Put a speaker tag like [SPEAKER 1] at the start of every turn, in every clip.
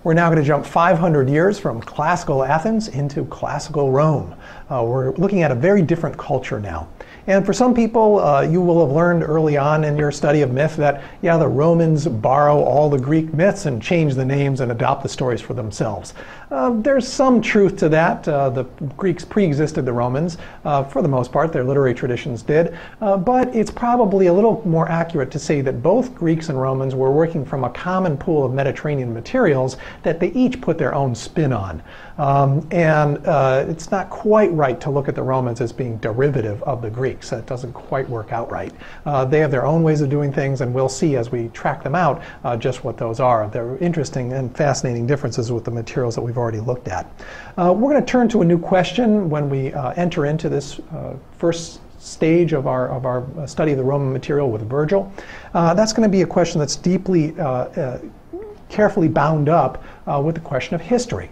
[SPEAKER 1] We're now going to jump 500 years from classical Athens into classical Rome. We're looking at a very different culture now. And for some people, you will have learned early on in your study of myth that, yeah, the Romans borrow all the Greek myths and change the names and adopt the stories for themselves. There's some truth to that. The Greeks pre-existed the Romans. For the most part, their literary traditions did. But it's probably a little more accurate to say that both Greeks and Romans were working from a common pool of Mediterranean materials that they each put their own spin on. It's not quite right to look at the Romans as being derivative of the Greeks. That doesn't quite work out right. They have their own ways of doing things, and we'll see as we track them out just what those are. They're interesting and fascinating differences with the materials that we've already looked at. We're going to turn to a new question when we enter into this first stage of our study of the Roman material with Virgil. That's going to be a question that's deeply, carefully bound up with the question of history.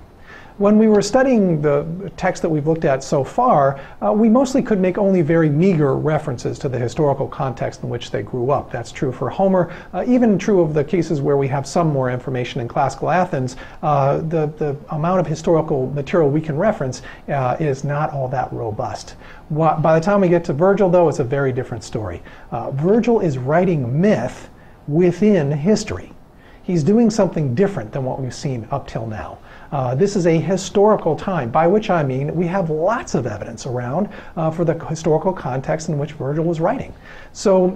[SPEAKER 1] When we were studying the text that we've looked at so far, we mostly could make only very meager references to the historical context in which they grew up. That's true for Homer, even true of the cases where we have some more information in classical Athens. The amount of historical material we can reference is not all that robust. By the time we get to Virgil, though, it's a very different story. Virgil is writing myth within history. He's doing something different than what we've seen up till now. This is a historical time, by which I mean we have lots of evidence around for the historical context in which Virgil was writing. So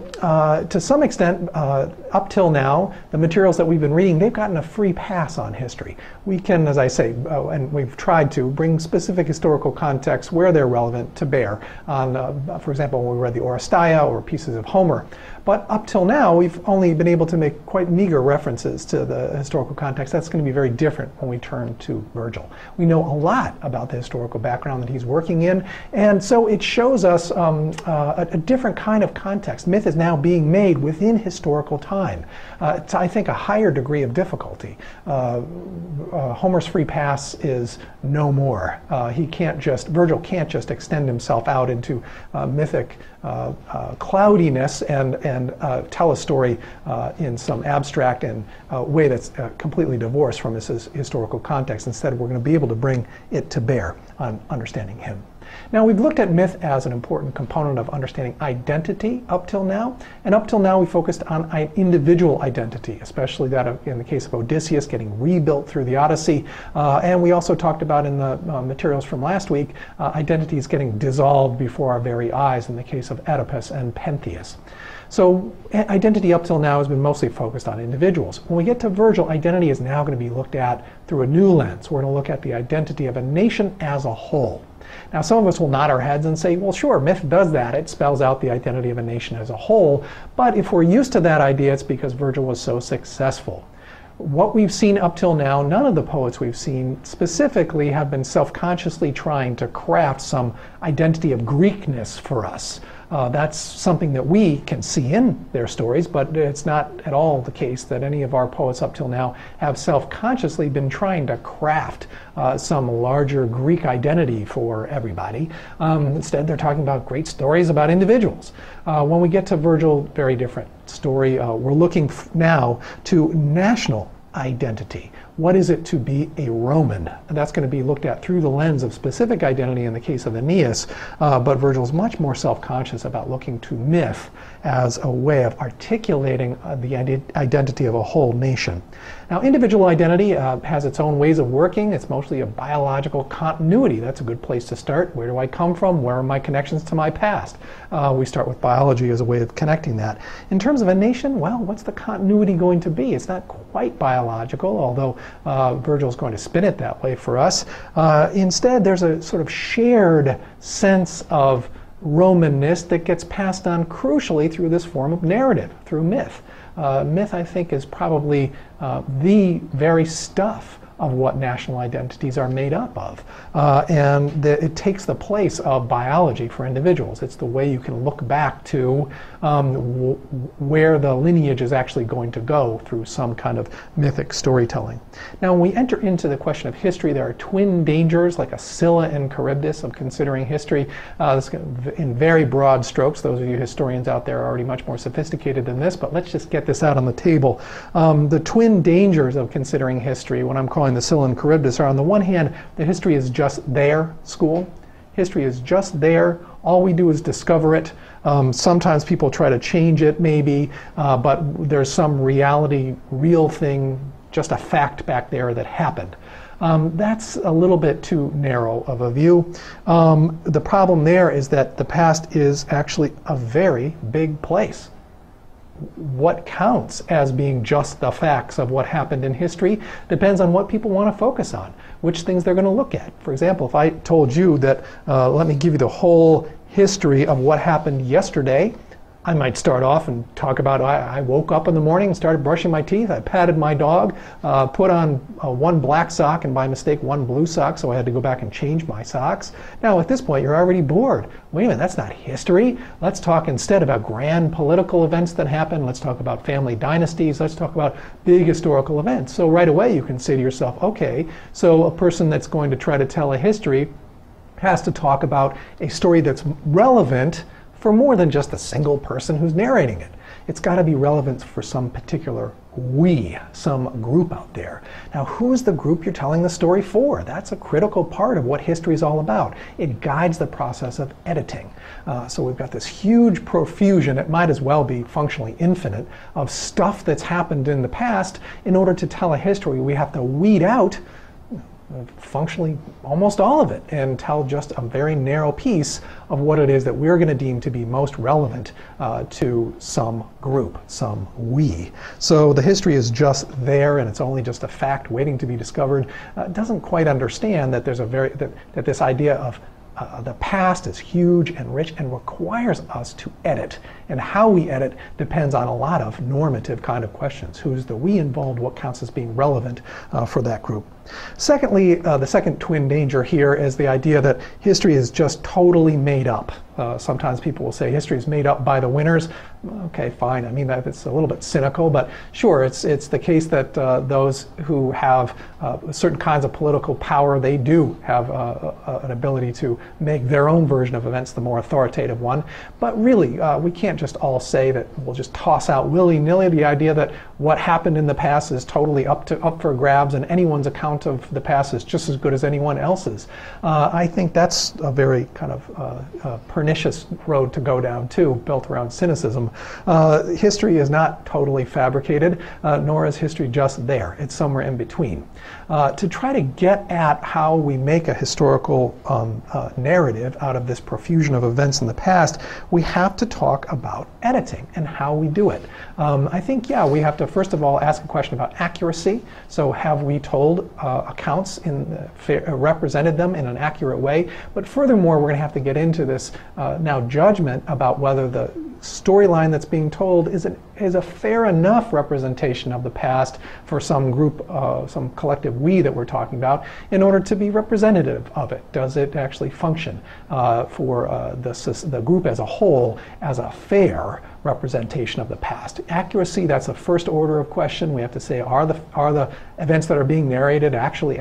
[SPEAKER 1] to some extent, up till now, the materials that we've been reading, they've gotten a free pass on history. We can, as I say, and we've tried to, bring specific historical context where they're relevant to bear on, for example, when we read the Oresteia or pieces of Homer. But up till now, we've only been able to make quite meager references to the historical context. That's going to be very different when we turn to Virgil. We know a lot about the historical background that he's working in, and so it shows us a different kind of context. Myth is now being made within historical time. It's, I think, a higher degree of difficulty. Homer's free pass is no more. Virgil can't just extend himself out into mythic cloudiness and tell a story in some abstract and way that's completely divorced from his historical context. Instead, we're going to be able to bring it to bear on understanding him. Now, we've looked at myth as an important component of understanding identity up till now, and up till now we focused on individual identity, especially that in the case of Odysseus getting rebuilt through the Odyssey, and we also talked about in the materials from last week, identities getting dissolved before our very eyes in the case of Oedipus and Pentheus. So identity up till now has been mostly focused on individuals. When we get to Virgil, identity is now going to be looked at through a new lens. We're going to look at the identity of a nation as a whole. Now, some of us will nod our heads and say, well, sure, myth does that. It spells out the identity of a nation as a whole. But if we're used to that idea, it's because Virgil was so successful. What we've seen up till now, none of the poets we've seen specifically have been self-consciously trying to craft some identity of Greekness for us. That's something that we can see in their stories, but it's not at all the case that any of our poets up till now have self-consciously been trying to craft some larger Greek identity for everybody. Instead, they're talking about great stories about individuals. When we get to Virgil, very different story. We're looking now to national identity. What is it to be a Roman? And that's going to be looked at through the lens of specific identity in the case of Aeneas, but Virgil's much more self-conscious about looking to myth as a way of articulating the identity of a whole nation. Now, individual identity has its own ways of working. It's mostly a biological continuity. That's a good place to start. Where do I come from? Where are my connections to my past? We start with biology as a way of connecting that. In terms of a nation, well, what's the continuity going to be? It's not quite biological, although Virgil's going to spin it that way for us. Instead, there's a sort of shared sense of Romanness that gets passed on crucially through this form of narrative, through myth. Myth, I think, is probably the very stuff of what national identities are made up of. It takes the place of biology for individuals. It's the way you can look back to where the lineage is actually going to go through some kind of mythic storytelling. Now, when we enter into the question of history, there are twin dangers, like a Scylla and Charybdis, of considering history. In very broad strokes, those of you historians out there are already much more sophisticated than this, but let's just get this out on the table. The twin dangers of considering history, what I'm calling the Scylla and Charybdis, are on the one hand, the history is just there school. History is just there. All we do is discover it. Sometimes people try to change it, maybe, but there's some reality, real thing, just a fact back there that happened. That's a little bit too narrow of a view. The problem there is that the past is actually a very big place. What counts as being just the facts of what happened in history depends on what people want to focus on, which things they're going to look at. For example, if I told you that, let me give you the whole history of what happened yesterday, I might start off and talk about I woke up in the morning and started brushing my teeth. I patted my dog, put on one black sock and by mistake one blue sock, so I had to go back and change my socks. Now at this point you're already bored. Wait a minute, that's not history. Let's talk instead about grand political events that happen. Let's talk about family dynasties. Let's talk about big historical events. So right away you can say to yourself, okay, so a person that's going to try to tell a history has to talk about a story that's relevant for more than just a single person who's narrating it. It's got to be relevant for some particular we, some group out there. Now, who's the group you're telling the story for? That's a critical part of what history is all about. It guides the process of editing. So we've got this huge profusion, it might as well be functionally infinite, of stuff that's happened in the past. In order to tell a history, we have to weed out functionally almost all of it and tell just a very narrow piece of what it is that we're going to deem to be most relevant to some group, some we. So the history is just there and it's only just a fact waiting to be discovered. Doesn't quite understand that there's that this idea of the past is huge and rich and requires us to edit. And how we edit depends on a lot of normative kind of questions. Who's the we involved? What counts as being relevant for that group? Secondly, the second twin danger here is the idea that history is just totally made up. Sometimes people will say history is made up by the winners. Okay, fine. I mean, it's a little bit cynical, but sure, it's the case that those who have certain kinds of political power, they do have an ability to make their own version of events the more authoritative one. But really, we can't just all say that we'll just toss out willy-nilly the idea that what happened in the past is totally up for grabs and anyone's account of the past is just as good as anyone else's. I think that's a very kind of pernicious road to go down too, built around cynicism. History is not totally fabricated, nor is history just there. It's somewhere in between. To try to get at how we make a historical narrative out of this profusion of events in the past, we have to talk about editing and how we do it. I think, yeah, we have to first of all ask a question about accuracy. So have we told accounts represented them in an accurate way? But furthermore, we're going to have to get into this now judgment about whether the storyline that's being told is a fair enough representation of the past for some group, some collective we that we're talking about, in order to be representative of it. Does it actually function for the group as a whole as a fair representation of the past? Accuracy, that's the first order of question. We have to say, are the events that are being narrated actually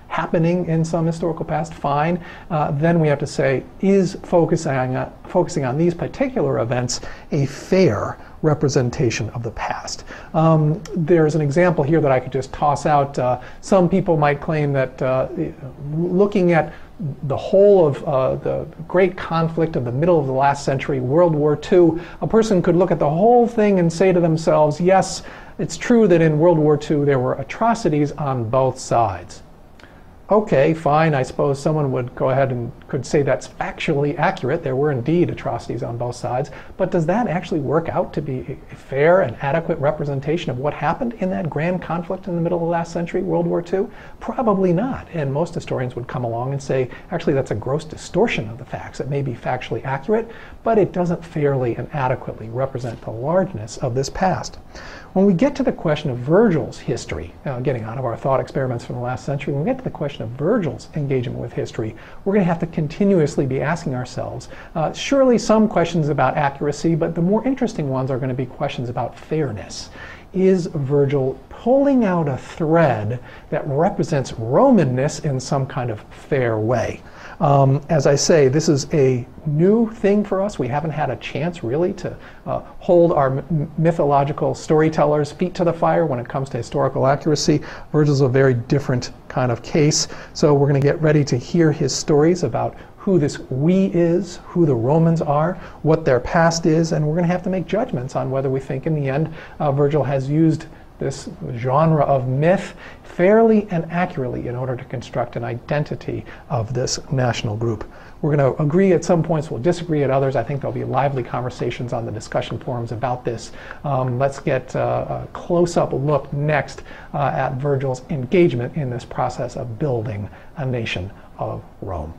[SPEAKER 1] happening in some historical past? Fine. Then we have to say, is focusing on these particular events a fair representation of the past? There's an example here that I could just toss out. Some people might claim that looking at the whole of the great conflict of the middle of the last century, World War II, a person could look at the whole thing and say to themselves, yes, it's true that in World War II there were atrocities on both sides. Okay, fine, I suppose someone would go ahead and could say that's factually accurate. There were indeed atrocities on both sides, but does that actually work out to be a fair and adequate representation of what happened in that grand conflict in the middle of the last century, World War II? Probably not, and most historians would come along and say, actually that's a gross distortion of the facts. It may be factually accurate, but it doesn't fairly and adequately represent the largeness of this past. When we get to the question of Virgil's history, getting out of our thought experiments from the last century, when we get to the question of Virgil's engagement with history, we're going to have to continuously be asking ourselves, surely some questions about accuracy, but the more interesting ones are going to be questions about fairness. Is Virgil pulling out a thread that represents Romanness in some kind of fair way? As I say, this is a new thing for us. We haven't had a chance really to hold our mythological storytellers' feet to the fire when it comes to historical accuracy. Virgil's a very different kind of case. So we're going to get ready to hear his stories about who this we is, who the Romans are, what their past is, and we're going to have to make judgments on whether we think in the end Virgil has used this genre of myth fairly and accurately in order to construct an identity of this national group. We're going to agree at some points, we'll disagree at others. I think there'll be lively conversations on the discussion forums about this. Let's get a close-up look next at Virgil's engagement in this process of building a nation of Rome.